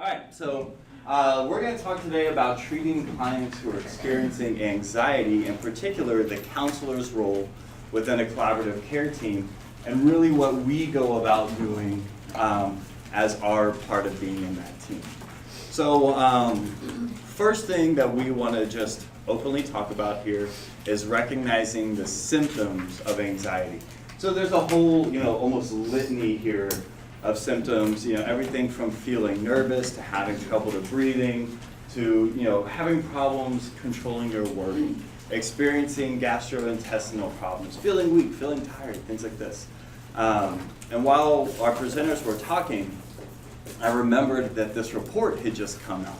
All right, so we're going to talk today about treating clients who are experiencing anxiety, in particular the counselor's role within a collaborative care team, and really what we go about doing as our part of being in that team. So first thing that we want to just openly talk about here is recognizing the symptoms of anxiety. So there's a whole, almost litany here of symptoms, everything from feeling nervous to having trouble to breathing to, having problems controlling your worry, experiencing gastrointestinal problems, feeling weak, feeling tired, things like this. And while our presenters were talking, I remembered that this report had just come out.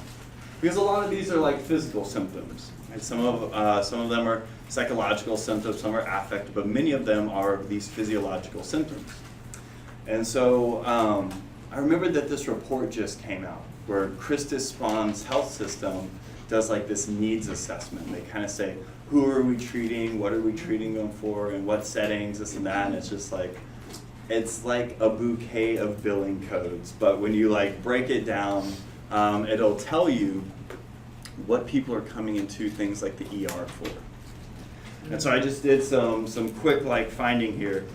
Because a lot of these are like physical symptoms. And some of them are psychological symptoms, some are affective, but many of them are these physiological symptoms. And so I remembered that this report just came out where Christus Spahn's health system does like this needs assessment. They kind of say, who are we treating, what are we treating them for, in what settings, this and that, and it's just like, it's like a bouquet of billing codes, but when you break it down, it'll tell you what people are coming into things like the ER for. And so I just did some quick finding here.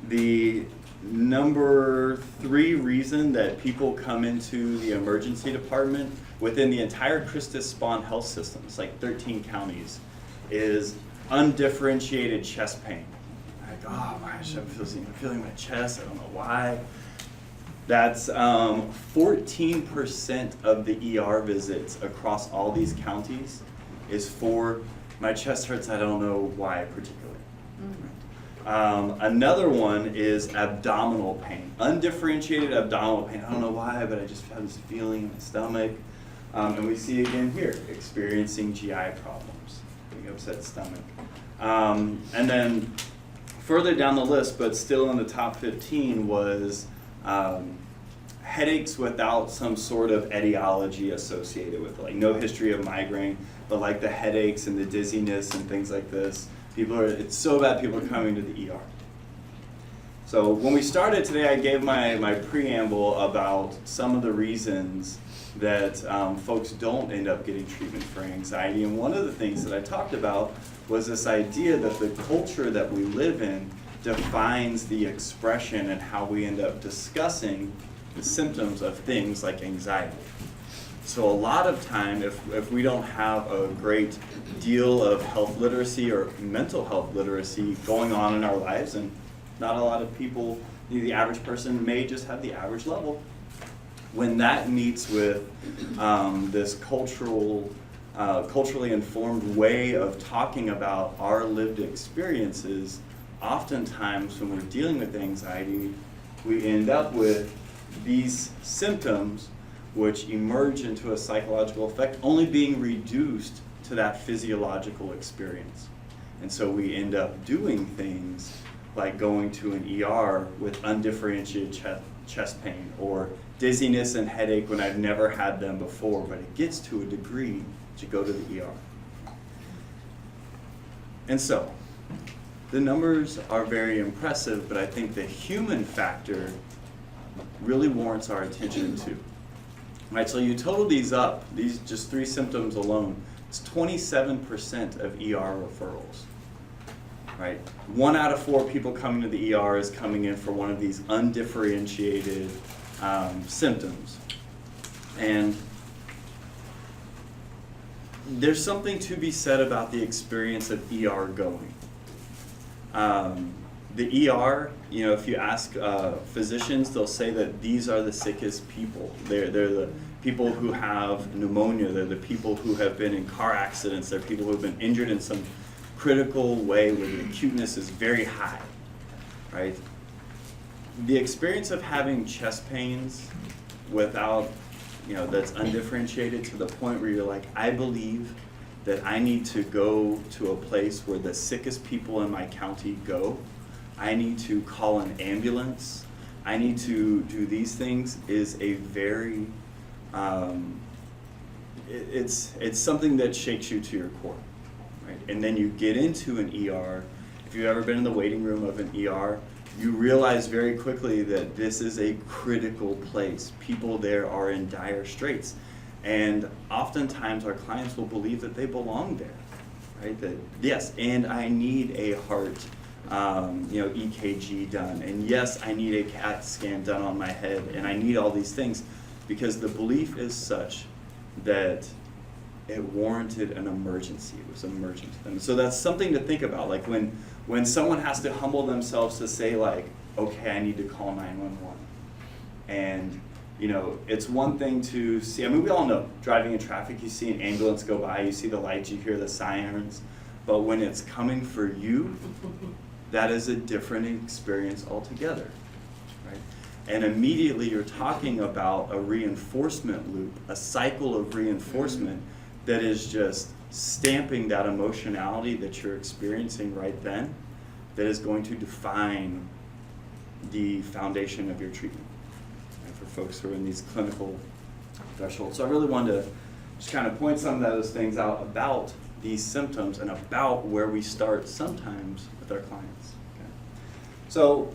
The number 3 reason that people come into the emergency department within the entire Christus Spahn health system, it's like 13 counties, is undifferentiated chest pain. Oh my gosh, I'm feeling my chest, I don't know why. That's 14% of the ER visits across all these counties is for my chest hurts, I don't know why particularly. Another one is abdominal pain, undifferentiated abdominal pain. I don't know why, but I just have this feeling in my stomach. And we see again here, experiencing GI problems, being upset stomach. And then further down the list, but still in the top 15, was headaches without some sort of etiology associated with it, like no history of migraine, but like the headaches and the dizziness and things like this. It's so bad people are coming to the ER. So when we started today, I gave my preamble about some of the reasons that folks don't end up getting treatment for anxiety. And one of the things that I talked about was this idea that the culture that we live in defines the expression and how we end up discussing the symptoms of things like anxiety. So a lot of time, if we don't have a great deal of health literacy or mental health literacy going on in our lives, and not a lot of people, the average person may just have the average level, when that meets with this culturally informed way of talking about our lived experiences, oftentimes when we're dealing with anxiety, we end up with these symptoms which emerge into a psychological effect, only being reduced to that physiological experience. And so we end up doing things like going to an ER with undifferentiated chest pain, or dizziness and headache when I've never had them before, but it gets to a degree to go to the ER. And so, the numbers are very impressive, but I think the human factor really warrants our attention too. Right, so you total these up, these just 3 symptoms alone, it's 27% of ER referrals. Right? 1 out of 4 people coming to the ER is coming in for one of these undifferentiated symptoms. And there's something to be said about the experience of ER going. The ER, if you ask physicians, they'll say that these are the sickest people. They're the people who have pneumonia. They're the people who have been in car accidents. They're people who have been injured in some critical way where the acuteness is very high, right? The experience of having chest pains without, that's undifferentiated to the point where you're like, I believe that I need to go to a place where the sickest people in my county go. I need to call an ambulance. I need to do these things is a very, it's something that shakes you to your core, right? And then you get into an ER. If you've ever been in the waiting room of an ER, you realize very quickly that this is a critical place. People there are in dire straits. And oftentimes our clients will believe that they belong there, right? That, yes, and I need a heart EKG done, and yes, I need a CAT scan done on my head, and I need all these things, because the belief is such that it warranted an emergency. It was emergent to them. So that's something to think about. Like when someone has to humble themselves to say, like, okay, I need to call 911. And it's one thing to see, I mean, we all know, driving in traffic, you see an ambulance go by, you see the lights, you hear the sirens, but when it's coming for you, that is a different experience altogether, right? And immediately you're talking about a reinforcement loop, a cycle of reinforcement that is just stamping that emotionality that you're experiencing right then, that is going to define the foundation of your treatment, right, for folks who are in these clinical thresholds. So I really wanted to just kind of point some of those things out about these symptoms and about where we start sometimes with our clients. Okay? So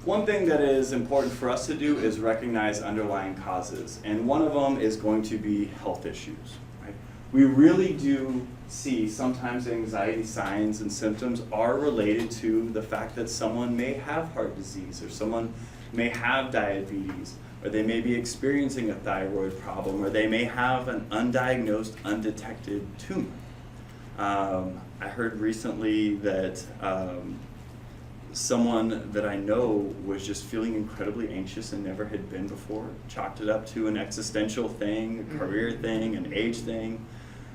one thing that is important for us to do is recognize underlying causes, and one of them is going to be health issues. Right? We really do see sometimes anxiety signs and symptoms are related to the fact that someone may have heart disease, or someone may have diabetes, or they may be experiencing a thyroid problem, or they may have an undiagnosed, undetected tumor. I heard recently that someone that I know was just feeling incredibly anxious and never had been before, chalked it up to an existential thing, a career thing, an age thing.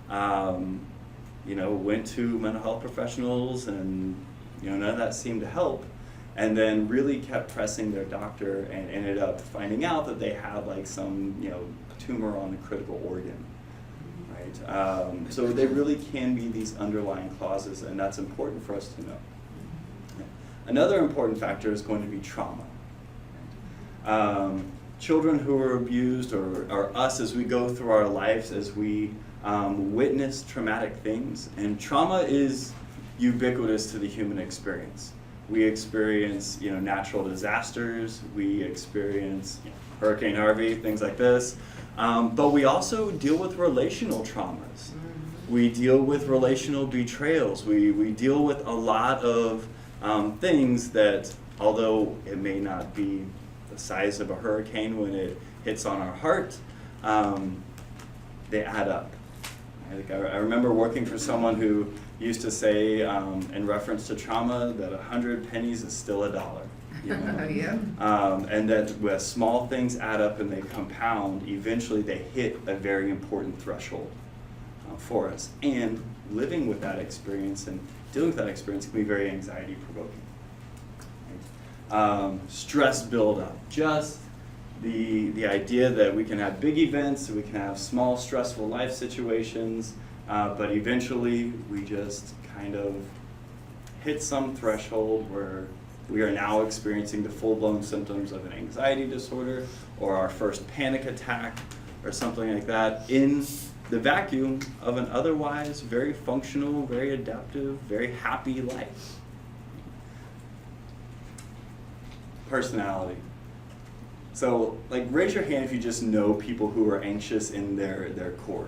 Went to mental health professionals, and none of that seemed to help, and then really kept pressing their doctor and ended up finding out that they had like some tumor on a critical organ. Right? So they really can be these underlying causes, and that's important for us to know. Another important factor is going to be trauma. Children who are abused, or us as we go through our lives, as we witness traumatic things, and trauma is ubiquitous to the human experience. We experience natural disasters, we experience Hurricane Harvey, things like this, but we also deal with relational traumas. We deal with relational betrayals. We deal with a lot of things that, although it may not be the size of a hurricane when it hits on our heart, they add up. I remember working for someone who used to say, in reference to trauma, that 100 pennies is still $1. Yeah. And that when small things add up and they compound, eventually they hit a very important threshold for us. And living with that experience and dealing with that experience can be very anxiety provoking. Right? Stress buildup, just the idea that we can have big events, we can have small stressful life situations, but eventually we just kind of hit some threshold where we are now experiencing the full-blown symptoms of an anxiety disorder or our first panic attack or something like that in the vacuum of an otherwise very functional, very adaptive, very happy life. Personality. So, raise your hand if you just know people who are anxious in their core.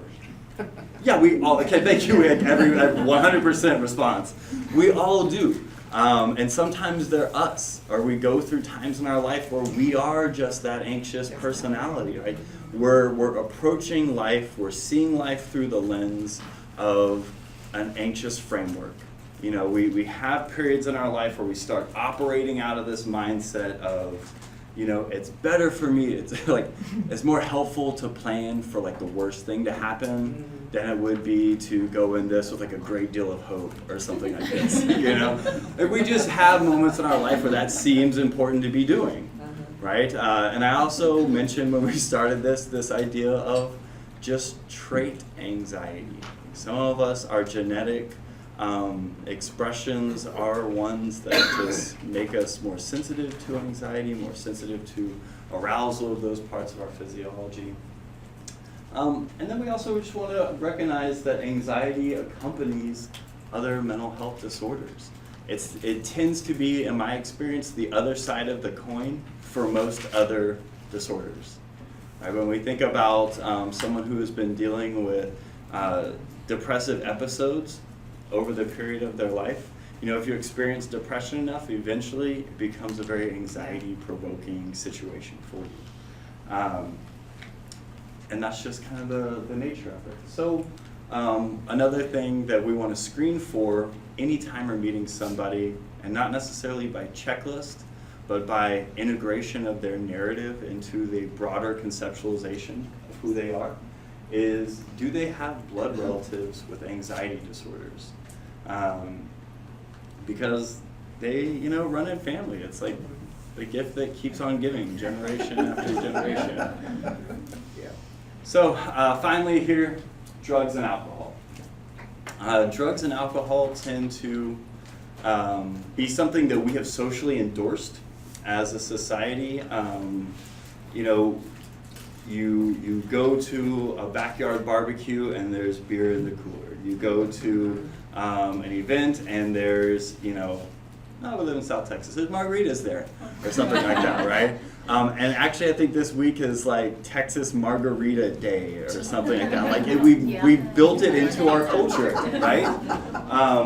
Yeah, we all, okay, thank you, we had every 100% response. We all do. And sometimes they're us, or we go through times in our life where we are just that anxious personality, right? We're approaching life, we're seeing life through the lens of an anxious framework. We have periods in our life where we start operating out of this mindset of, it's better for me, it's more helpful to plan for the worst thing to happen than it would be to go in this with a great deal of hope or something like this, we just have moments in our life where that seems important to be doing, right? And I also mentioned when we started this idea of just trait anxiety. Some of us, our genetic expressions are ones that just make us more sensitive to anxiety, more sensitive to arousal of those parts of our physiology. And then we also just want to recognize that anxiety accompanies other mental health disorders. it tends to be, in my experience, the other side of the coin for most other disorders. Right? When we think about someone who has been dealing with depressive episodes over the period of their life, if you experience depression enough, eventually it becomes a very anxiety-provoking situation for you. And that's just kind of the nature of it. So another thing that we want to screen for anytime we're meeting somebody, and not necessarily by checklist, but by integration of their narrative into the broader conceptualization of who they are, is do they have blood relatives with anxiety disorders? Because they, run in family. It's like the gift that keeps on giving, generation after generation. Yeah. So finally here, drugs and alcohol. Drugs and alcohol tend to be something that we have socially endorsed as a society. You go to a backyard barbecue and there's beer in the cooler. You go to an event and there's, we live in South Texas, there's margaritas there or something like that, right? And actually I think this week is like Texas Margarita Day or something like that. Like we built it into our culture, right?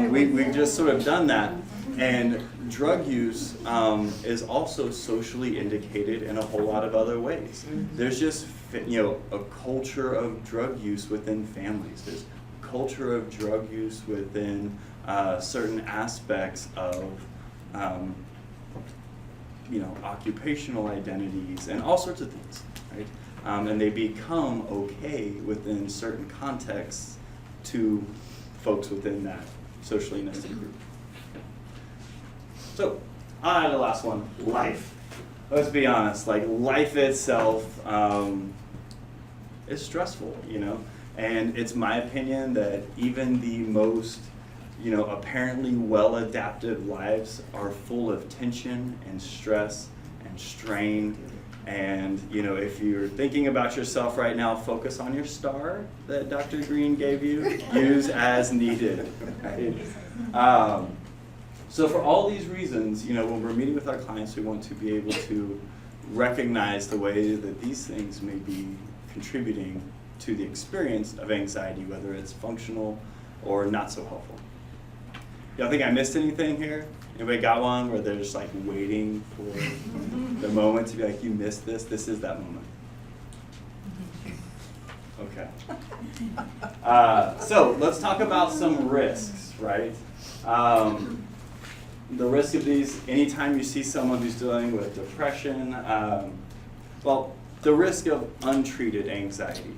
We've just sort of done that. And drug use is also socially indicated in a whole lot of other ways. There's just, a culture of drug use within families. There's culture of drug use within certain aspects of, occupational identities and all sorts of things, right? And they become okay within certain contexts to folks within that socially nested group. So, the last one, life. Let's be honest, like life itself is stressful, and it's my opinion that even the most, apparently well-adapted lives are full of tension and stress and strain. And, if you're thinking about yourself right now, focus on your star that Dr. Green gave you, use as needed. Right? So for all these reasons, when we're meeting with our clients, we want to be able to recognize the way that these things may be contributing to the experience of anxiety, whether it's functional or not so helpful. Y'all think I missed anything here? Anybody got one where they're just like waiting for the moment to be like, you missed this? This is that moment. Okay. So let's talk about some risks, right? The risk of these, anytime you see someone who's dealing with depression, the risk of untreated anxiety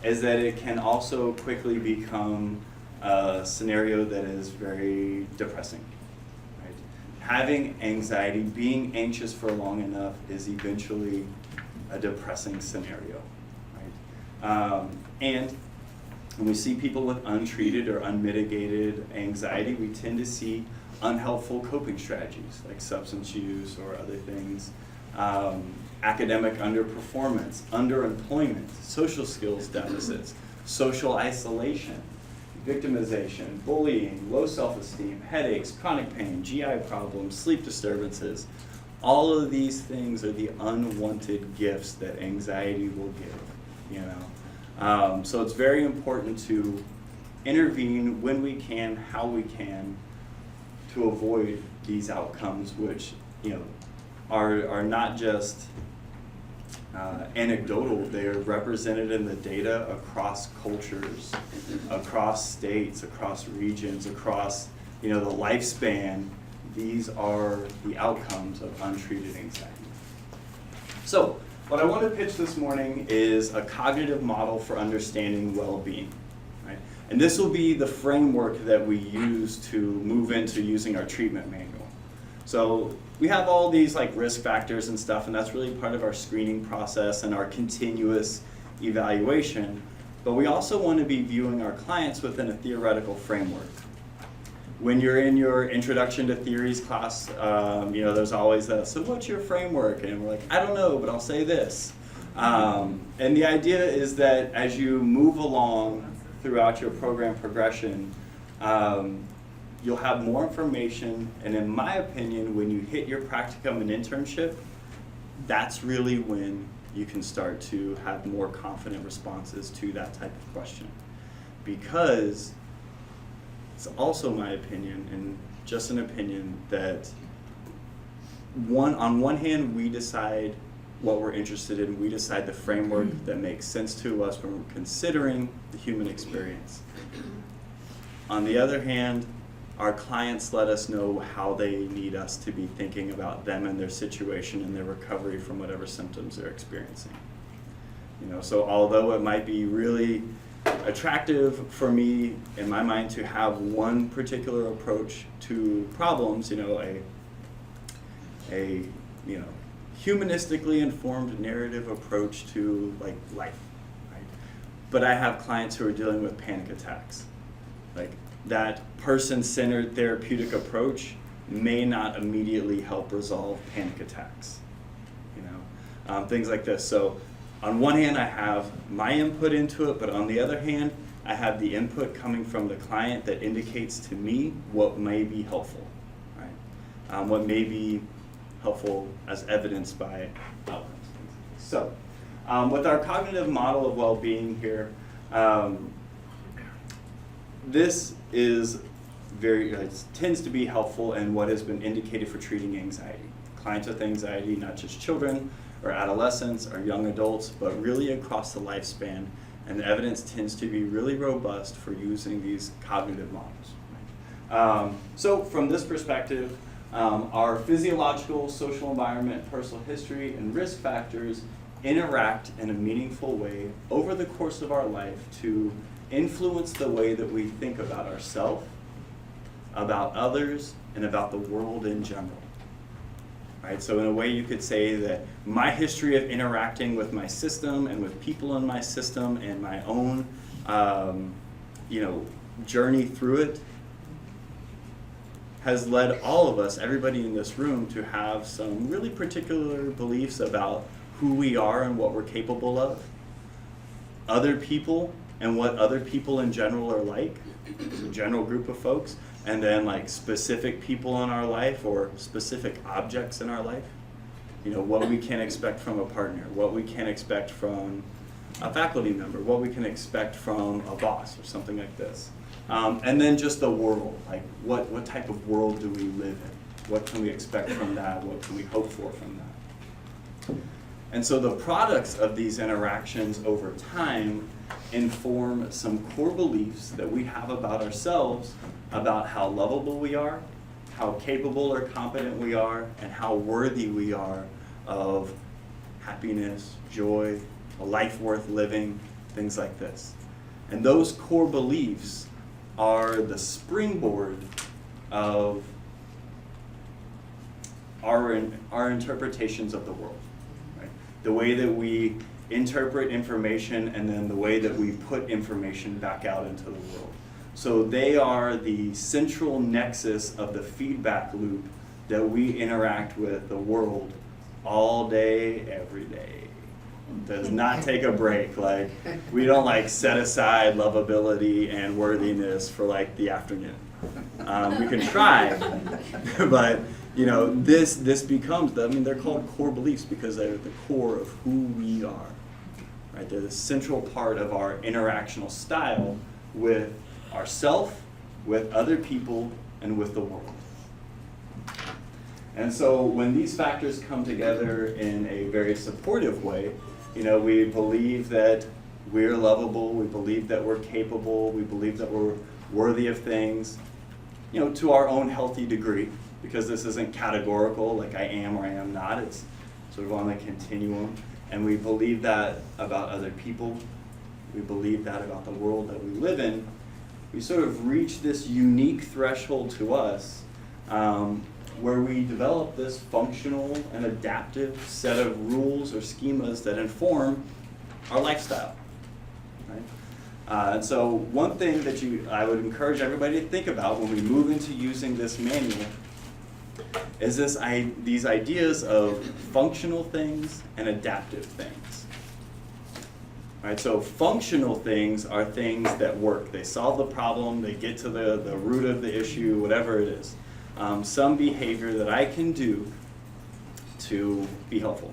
is that it can also quickly become a scenario that is very depressing. Right? Having anxiety, being anxious for long enough is eventually a depressing scenario. Right? And when we see people with untreated or unmitigated anxiety, we tend to see unhelpful coping strategies like substance use or other things, academic underperformance, underemployment, social skills deficits, social isolation, victimization, bullying, low self-esteem, headaches, chronic pain, GI problems, sleep disturbances. All of these things are the unwanted gifts that anxiety will give, So it's very important to intervene when we can, how we can, to avoid these outcomes, which are not just anecdotal. They are represented in the data across cultures, across states, across regions, across the lifespan. These are the outcomes of untreated anxiety. So what I want to pitch this morning is a cognitive model for understanding well-being. And this will be the framework that we use to move into using our treatment manual. So we have all these risk factors and stuff, and that's really part of our screening process and our continuous evaluation. But we also want to be viewing our clients within a theoretical framework. When you're in your introduction to theories class, there's always so what's your framework? And we're like, I don't know, but I'll say this. And the idea is that as you move along throughout your program progression, you'll have more information, and in my opinion, when you hit your practicum and internship, that's really when you can start to have more confident responses to that type of question. Because it's also my opinion, and just an opinion, that on one hand, we decide what we're interested in, we decide the framework that makes sense to us when we're considering the human experience. On the other hand, our clients let us know how they need us to be thinking about them and their situation and their recovery from whatever symptoms they're experiencing. So although it might be really attractive for me, in my mind, to have one particular approach to problems, a humanistically informed narrative approach to life, right? But I have clients who are dealing with panic attacks. That person-centered therapeutic approach may not immediately help resolve panic attacks, things like this. So on one hand, I have my input into it, but on the other hand, I have the input coming from the client that indicates to me what may be helpful, right? What may be helpful as evidenced by outcomes. So with our cognitive model of well-being here, this is tends to be helpful in what has been indicated for treating anxiety. Clients with anxiety, not just children or adolescents or young adults, but really across the lifespan, and the evidence tends to be really robust for using these cognitive models. So from this perspective, our physiological, social environment, personal history, and risk factors interact in a meaningful way over the course of our life to influence the way that we think about ourselves, about others, and about the world in general. Right? So in a way you could say that my history of interacting with my system and with people in my system and my own journey through it has led all of us, everybody in this room, to have some really particular beliefs about who we are and what we're capable of, other people and what other people in general are like, a general group of folks, and then specific people in our life or specific objects in our life. What we can expect from a partner, what we can expect from a faculty member, what we can expect from a boss or something like this. And then just the world, what type of world do we live in? What can we expect from that? What can we hope for from that? And so the products of these interactions over time inform some core beliefs that we have about ourselves, about how lovable we are, how capable or competent we are, and how worthy we are of happiness, joy, a life worth living, things like this. And those core beliefs are the springboard of our interpretations of the world. Right? The way that we interpret information, and then the way that we put information back out into the world. So they are the central nexus of the feedback loop that we interact with the world all day, every day. Does not take a break. We don't set aside lovability and worthiness for the afternoon. We can try, but this becomes they're called core beliefs because they're the core of who we are. Right? They're the central part of our interactional style with ourselves, with other people, and with the world. And so when these factors come together in a very supportive way, we believe that we're lovable, we believe that we're capable, we believe that we're worthy of things, to our own healthy degree, because this isn't categorical, I am or I am not, it's sort of on a continuum. And we believe that about other people, we believe that about the world that we live in. We sort of reach this unique threshold to us where we develop this functional and adaptive set of rules or schemas that inform our lifestyle. Right? And so one thing that I would encourage everybody to think about when we move into using this manual is these ideas of functional things and adaptive things. Right? So functional things are things that work. They solve the problem, they get to the root of the issue, whatever it is. Some behavior that I can do to be helpful.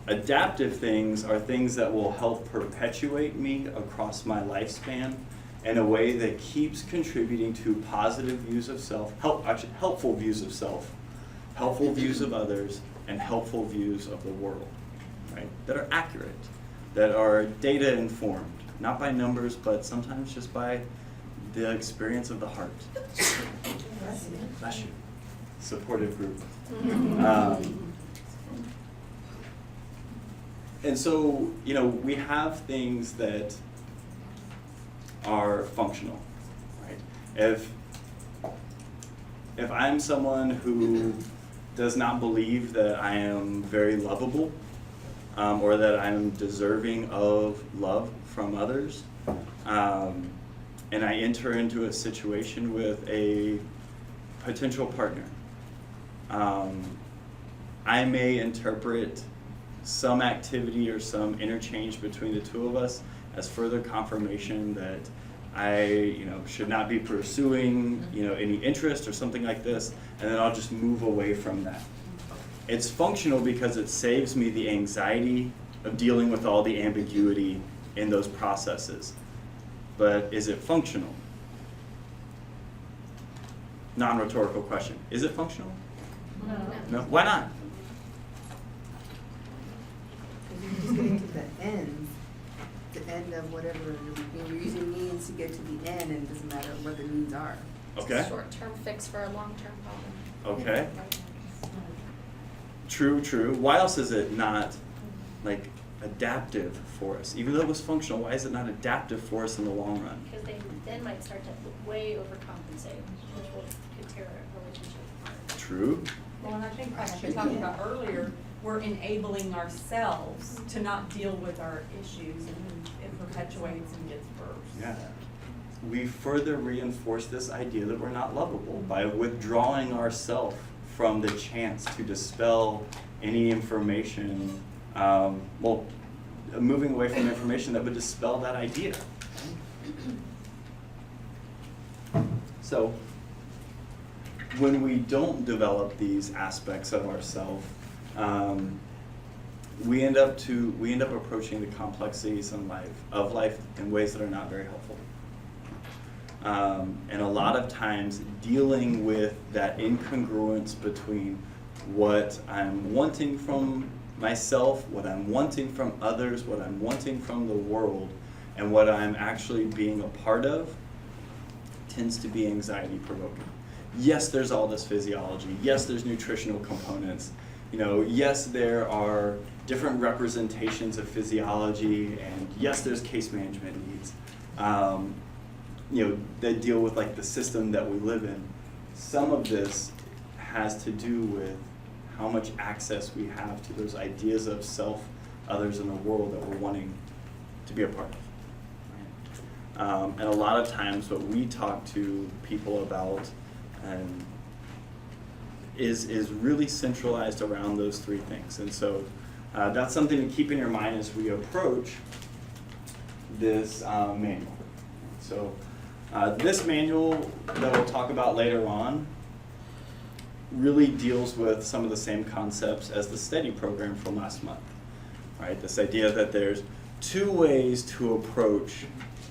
Adaptive things are things that will help perpetuate me across my lifespan in a way that keeps contributing to positive views of self, helpful views of self, helpful views of others, and helpful views of the world, right? That are accurate, that are data informed, not by numbers, but sometimes just by the experience of the heart. Bless you. Supportive group. And so, we have things that are functional, right? If I'm someone who does not believe that I am very lovable, or that I'm deserving of love from others, and I enter into a situation with a potential partner, I may interpret some activity or some interchange between the two of us as further confirmation that I, should not be pursuing, any interest or something like this, and then I'll just move away from that. It's functional because it saves me the anxiety of dealing with all the ambiguity in those processes. But is it functional? Non-rhetorical question. Is it functional? No. Why not? Because you're just getting to the end of whatever you're using means to get to the end, and it doesn't matter what the needs are. Okay. It's a short-term fix for a long-term problem. Okay. True. Why else is it not adaptive for us? Even though it was functional, why is it not adaptive for us in the long run? Because they then might start to way overcompensate, which could tear a relationship apart. True. Well, and I think like we talked about earlier, we're enabling ourselves to not deal with our issues, and it perpetuates and gets worse. Yeah. We further reinforce this idea that we're not lovable by withdrawing ourselves from the chance to dispel any information, moving away from information that would dispel that idea. So, when we don't develop these aspects of ourselves, we end up approaching the complexities of life in ways that are not very helpful. And a lot of times dealing with that incongruence between what I'm wanting from myself, what I'm wanting from others, what I'm wanting from the world, and what I'm actually being a part of tends to be anxiety provoking. Yes, there's all this physiology. Yes, there's nutritional components. Yes, there are different representations of physiology, and yes, there's case management needs. That deal with the system that we live in. Some of this has to do with how much access we have to those ideas of self, others, in the world that we're wanting to be a part of. And a lot of times what we talk to people about is really centralized around those three things. And so that's something to keep in your mind as we approach this manual. So this manual that we'll talk about later on really deals with some of the same concepts as the STEADY program from last month. Right? This idea that there's two ways to approach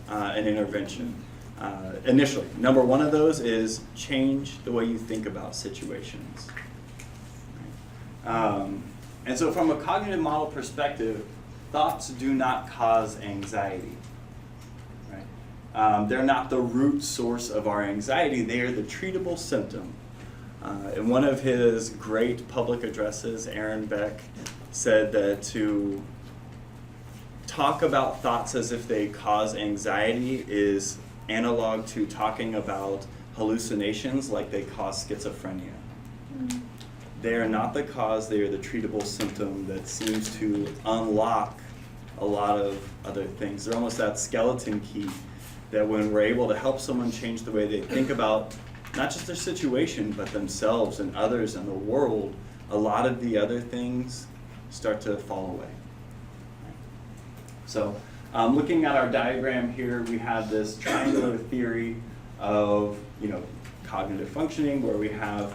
an intervention. Initially, number one of those is change the way you think about situations. And so from a cognitive model perspective, thoughts do not cause anxiety. Right? They're not the root source of our anxiety, they are the treatable symptom. In one of his great public addresses, Aaron Beck said that to talk about thoughts as if they cause anxiety is analog to talking about hallucinations like they cause schizophrenia. They are not the cause, they are the treatable symptom that seems to unlock a lot of other things. They're almost that skeleton key that when we're able to help someone change the way they think about not just their situation, but themselves and others and the world, a lot of the other things start to fall away. So looking at our diagram here, we have this triangular theory of, cognitive functioning, where we have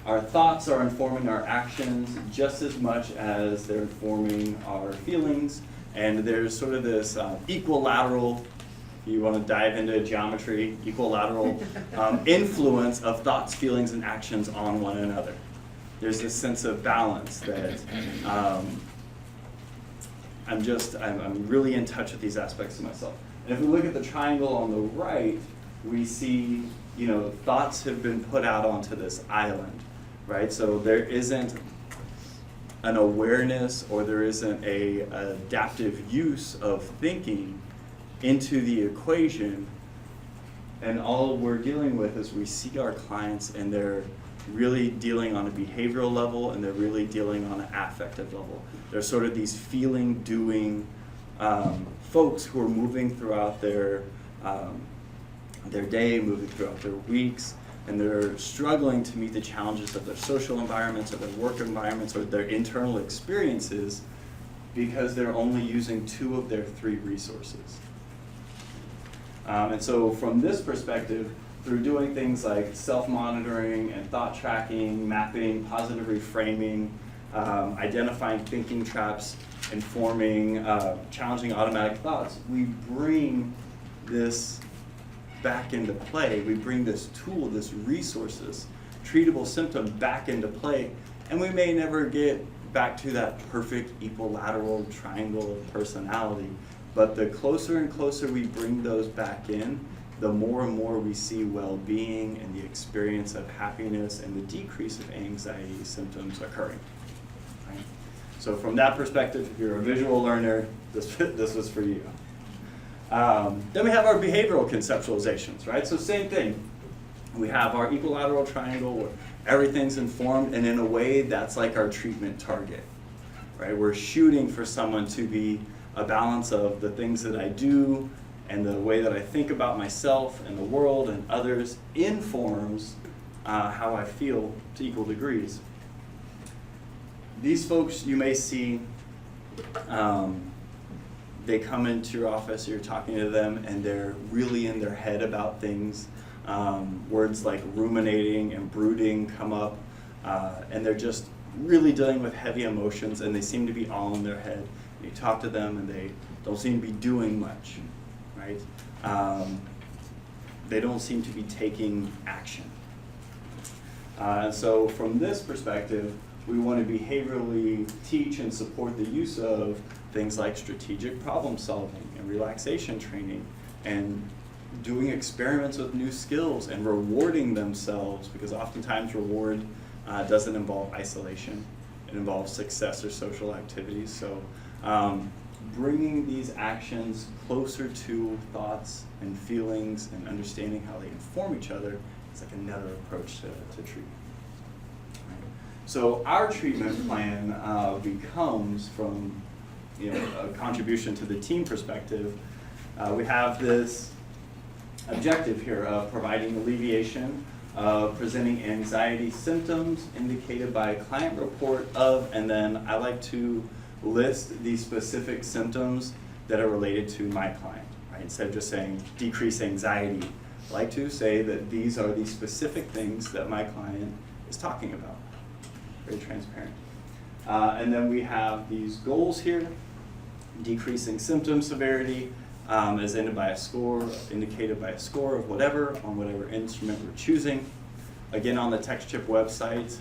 our thoughts are informing our actions just as much as they're informing our feelings, and there's sort of this equilateral, if you want to dive into geometry, equilateral influence of thoughts, feelings, and actions on one another. There's this sense of balance that I'm really in touch with these aspects of myself. And if we look at the triangle on the right, we see, thoughts have been put out onto this island, right? So there isn't an awareness, or there isn't a adaptive use of thinking into the equation, and all we're dealing with is we see our clients and they're really dealing on a behavioral level, and they're really dealing on an affective level. They're sort of these feeling, doing folks who are moving throughout their day, moving throughout their weeks, and they're struggling to meet the challenges of their social environments, or their work environments, or their internal experiences, because they're only using 2 of their 3 resources. And so from this perspective, through doing things like self-monitoring and thought tracking, mapping, positive reframing, identifying thinking traps, informing, challenging automatic thoughts, we bring this back into play. We bring this tool, this resources, treatable symptom back into play, and we may never get back to that perfect equilateral triangle of personality, but the closer and closer we bring those back in, the more and more we see well-being and the experience of happiness and the decrease of anxiety symptoms occurring. Right? So from that perspective, if you're a visual learner, this was for you. Then we have our behavioral conceptualizations, right? So same thing. We have our equilateral triangle where everything's informed, and in a way that's like our treatment target, right? We're shooting for someone to be a balance of the things that I do and the way that I think about myself and the world and others informs how I feel to equal degrees. These folks you may see, they come into your office, you're talking to them, and they're really in their head about things. Words like ruminating and brooding come up, and they're just really dealing with heavy emotions, and they seem to be all in their head. You talk to them, and they don't seem to be doing much, right? They don't seem to be taking action. And so from this perspective, we want to behaviorally teach and support the use of things like strategic problem solving and relaxation training, and doing experiments with new skills and rewarding themselves, because oftentimes reward doesn't involve isolation. It involves success or social activities. So bringing these actions closer to thoughts and feelings and understanding how they inform each other is like another approach to treatment. Right? So our treatment plan becomes from a contribution to the team perspective. We have this objective here of providing alleviation of presenting anxiety symptoms indicated by a client report of, and then I like to list the specific symptoms that are related to my client, right? Instead of just saying decrease anxiety, I like to say that these are the specific things that my client is talking about. Very transparent. And then we have these goals here, decreasing symptom severity, as indicated by a score of whatever, on whatever instrument we're choosing. Again, on the Tex-CHIP website,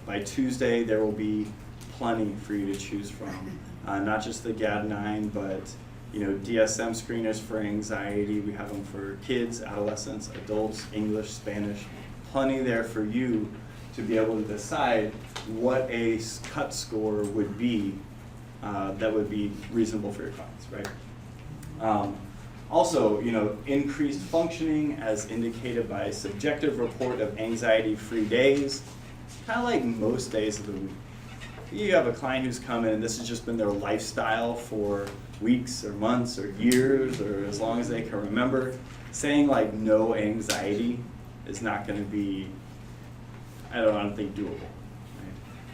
by Tuesday there will be plenty for you to choose from. Not just the GAD-9, but DSM screeners for anxiety. We have them for kids, adolescents, adults, English, Spanish. Plenty there for you to be able to decide what a cut score would be that would be reasonable for your clients, right? Also, increased functioning as indicated by a subjective report of anxiety-free days, kind of like most days of the week. You have a client who's come in, this has just been their lifestyle for weeks or months or years or as long as they can remember. Saying like no anxiety is not going to be, I don't think, doable.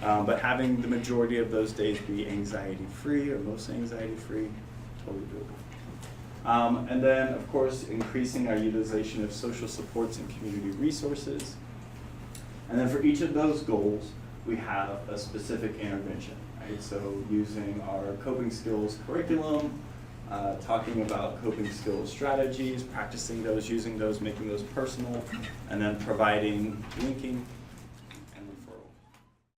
Right? But having the majority of those days be anxiety-free or mostly anxiety-free totally doable. And then, of course, increasing our utilization of social supports and community resources. And then for each of those goals, we have a specific intervention, right? So using our coping skills curriculum, talking about coping skills strategies, practicing those, using those, making those personal, and then providing linking